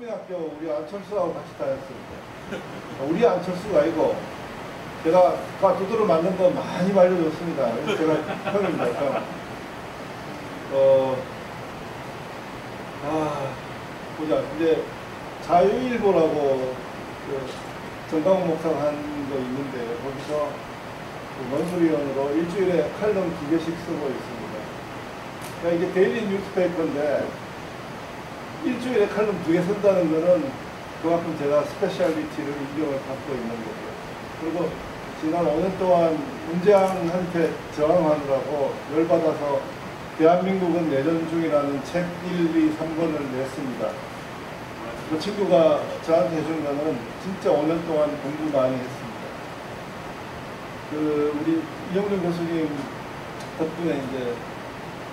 초등학교 우리 안철수하고 같이 다녔습니다. 우리 안철수가 아니고 제가 두드러 맞는 거 많이 말려줬습니다. 그래서 제가 형입니다. 보자. 이제 자유일보라고 정강훈 목사가 한 거 있는데 거기서 원수위원으로 일주일에 칼럼 2개씩 쓰고 있습니다. 그러니까 이게 데일리 뉴스페이퍼인데 일주일에 칼럼 2개 쓴다는 거는 그만큼 제가 스페셜리티를 인정을 받고 있는 거죠. 그리고 지난 5년 동안 문재인한테 저항하느라고 열받아서 대한민국은 내전 중이라는 책 1, 2, 3권을 냈습니다. 그 친구가 저한테 해준 거는 진짜 5년 동안 공부 많이 했습니다. 우리 이영준 교수님 덕분에 이제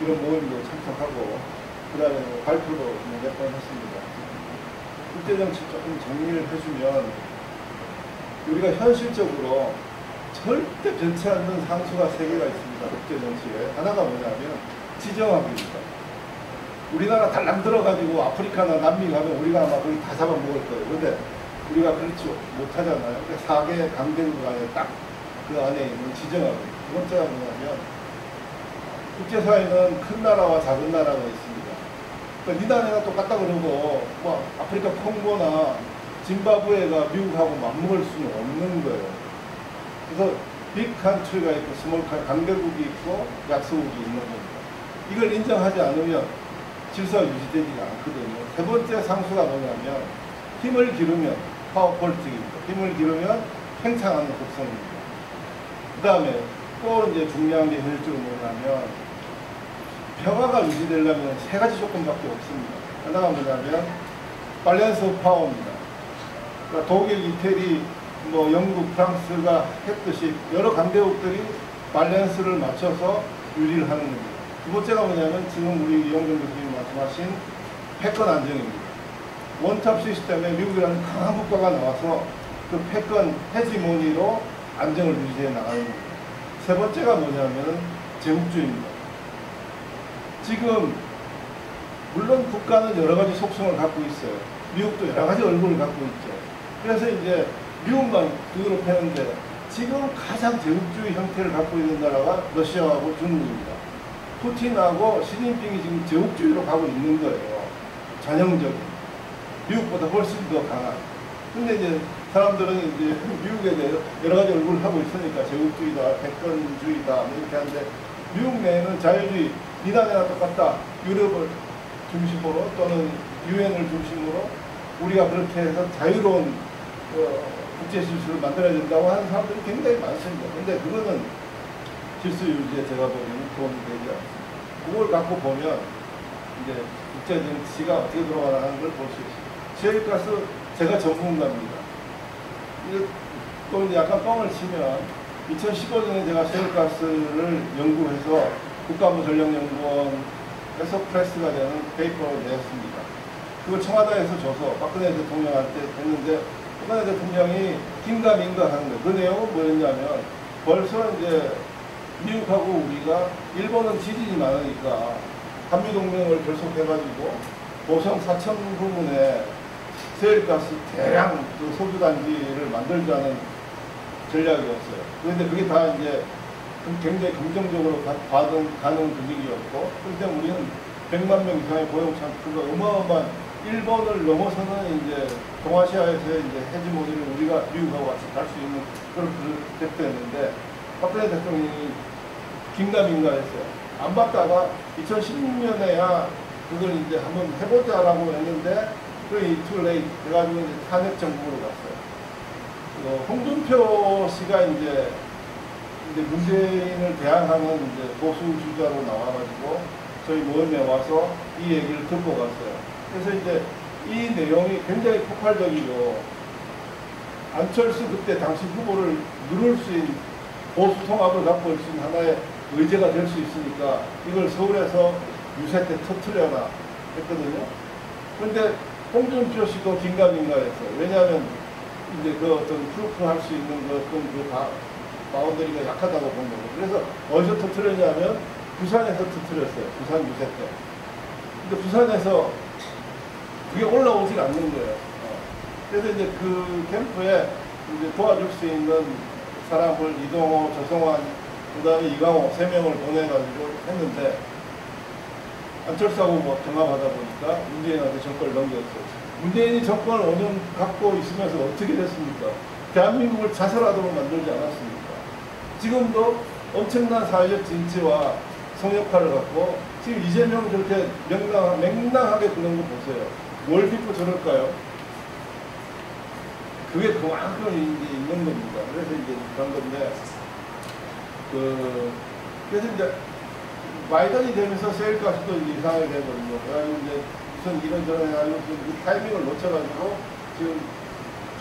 이런 모임도 참석하고 그 다음에 발표도 몇 번 했습니다. 국제정치 조금 정리를 해주면 우리가 현실적으로 절대 변치 않는 상수가 3개가 있습니다. 국제정치에. 하나가 뭐냐면 지정학입니다. 우리나라 달랑 들어가지고 아프리카나 남미 가면 우리가 아마 거기 다 잡아먹을 거예요. 그런데 우리가 그렇지 못하잖아요. 그러니까 4개 강대국 안에 딱 그 안에 있는 지정학입니다. 두 번째가 뭐냐면 국제사회는 큰 나라와 작은 나라가 있습니다. 그러니까 니나네가 똑같다 그러고 뭐 아프리카 콩고나 짐바브웨가 미국하고 맞먹을 수는 없는 거예요. 그래서 빅 컨트리가 있고 스몰 강대국이 있고 약소국이 있는 겁니다. 이걸 인정하지 않으면 질서가 유지되지가 않거든요. 세 번째 상수가 뭐냐면 힘을 기르면 파워 폴리틱입니다. 힘을 기르면 팽창하는 곡선입니다. 그 다음에 또 이제 중요한 게 현실적으로 뭐냐면 평화가 유지되려면 3가지 조건밖에 없습니다. 하나가 뭐냐면 밸런스 오브 파워입니다. 그러니까 독일, 이태리, 영국, 프랑스가 했듯이 여러 강대국들이 밸런스를 맞춰서 유리를 하는 겁니다. 두 번째가 뭐냐면 지금 우리 이영준 교수님이 말씀하신 패권 안정입니다. 원탑 시스템에 미국이라는 강한 국가가 나와서 그 패권 헤지모니로 안정을 유지해 나가는 겁니다. 세 번째가 뭐냐면 제국주의입니다. 지금 물론 국가는 여러 가지 속성을 갖고 있어요. 미국도 여러 가지 얼굴을 갖고 있죠. 그래서 이제 미국만 두드러 패는데 지금 가장 제국주의 형태를 갖고 있는 나라가 러시아하고 중국입니다. 푸틴하고 시진핑이 지금 제국주의로 가고 있는 거예요. 전형적인. 미국보다 훨씬 더 강한. 근데 이제 사람들은 이제 미국에 대해 여러 가지 얼굴을 하고 있으니까 제국주의다, 백권주의다, 이렇게 하는데 미국 내에는 자유주의, 니나네나 똑같다. 유럽을 중심으로 또는 유엔을 중심으로 우리가 그렇게 해서 자유로운 국제 질서를 만들어야 된다고 하는 사람들이 굉장히 많습니다. 근데 그거는 질서 유지에 제가 보기에는 도움이 되지 않습니다. 그걸 갖고 보면 이제 국제 정치가 어떻게 돌아가는 걸 볼 수 있습니다. 셰일가스 제가 전문가입니다. 또 이제 약간 뻥을 치면 2015년에 제가 셰일가스를 연구해서 국가안보전략연구원에서 프레스가 되는 페이퍼를 내었습니다. 그걸 청와대에서 줘서 박근혜 대통령한테 했는데 박근혜 대통령이 긴가민가 하는 거예요. 그 내용은 뭐였냐면 벌써 이제 미국하고 우리가 일본은 지진이 많으니까 한미동맹을 결속해가지고 보성 4천 부문에 셰일가스 대량 그 소주단지를 만들자는 전략이었어요. 그런데 그게 다 이제 굉장히 긍정적으로 가는 분위기였고, 그런데 우리는 100만 명 이상의 고용 창출과 어마어마한 일본을 넘어서는 이제 동아시아에서의 이제 헤지모니를 우리가 미국하고 같이 갈 수 있는 그런 됐었는데 박근혜 대통령이 긴가민가 했어요. 안 받다가 2016년에야 그걸 이제 한번 해보자라고 했는데 그게 too late 해가지고 이제 탄핵 정국으로 갔어요. 홍준표 씨가 이제 문재인을 대항하는 이제 보수 주자로 나와가지고 저희 모임에 와서 이 얘기를 듣고 갔어요. 그래서 이제 이 내용이 굉장히 폭발적이고 안철수 그때 당시 후보를 누를 수 있는 보수 통합을 갖고 올 수 있는 하나의 의제가 될 수 있으니까 이걸 서울에서 유세 때 터트려라 했거든요. 그런데 홍준표 씨도 긴가민가했어요. 왜냐하면 이제 그 어떤 프루프 할 수 있는 그 어떤 그 바운더리가 약하다고 본 거고. 그래서 어디서 그게 올라오질 않는 거예요. 그래서 이제 그 캠프에 이제 도와줄 수 있는 사람을 이동호, 조성환, 그 다음에 이강호 3명을 보내가지고 했는데 안철수하고 뭐 경합하다 보니까 문재인한테 정권을 넘겼어요. 문재인이 정권을 5년 갖고 있으면서 어떻게 됐습니까? 대한민국을 자살하도록 만들지 않았습니까? 지금도 엄청난 사회적 진치와 성역화를 갖고 지금 이재명 저렇게 맹랑하게 구는 거 보세요. 뭘 믿고 저럴까요? 그게 그만큼 이제 있는 겁니다. 그래서 이제 그런 건데, 그래서 이제 바이든이 되면서 세일가스도 이상하게 되거든요. 그래가지고 이제 무슨 이런저런 해가지고 그 타이밍을 놓쳐가지고 지금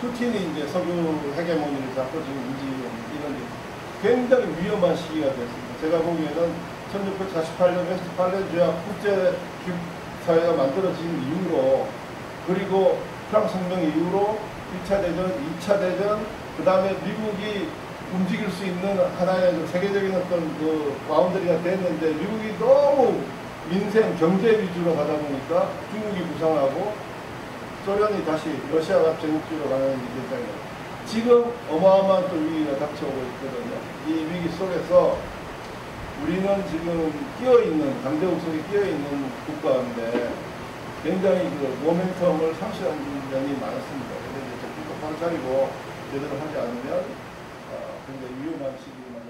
푸틴이 이제 석유 헤게모니를 잡고 지금 움직이는 이런 굉장히 위험한 시기가 됐습니다. 제가 보기에는 1648년 웨스트팔렌 조약 국제 사회가 만들어진 이후로, 그리고 프랑스 혁명 이후로 1차 대전, 2차 대전, 그 다음에 미국이 움직일 수 있는 하나의 세계적인 어떤 그 바운더리가 됐는데, 미국이 너무 민생, 경제 위주로 가다 보니까 중국이 부상하고 소련이 다시 러시아가 제국주의로 가는 현상이에요. 지금 어마어마한 또 위기가 닥쳐오고 있거든요. 이 위기 속에서 우리는 지금 끼어있는, 강대국 속에 끼어있는 국가인데 굉장히 그 모멘텀을 상실한 면이 많습니다. 그래서 이제 똑바로 차리고 제대로 하지 않으면 굉장히 위험한 시기가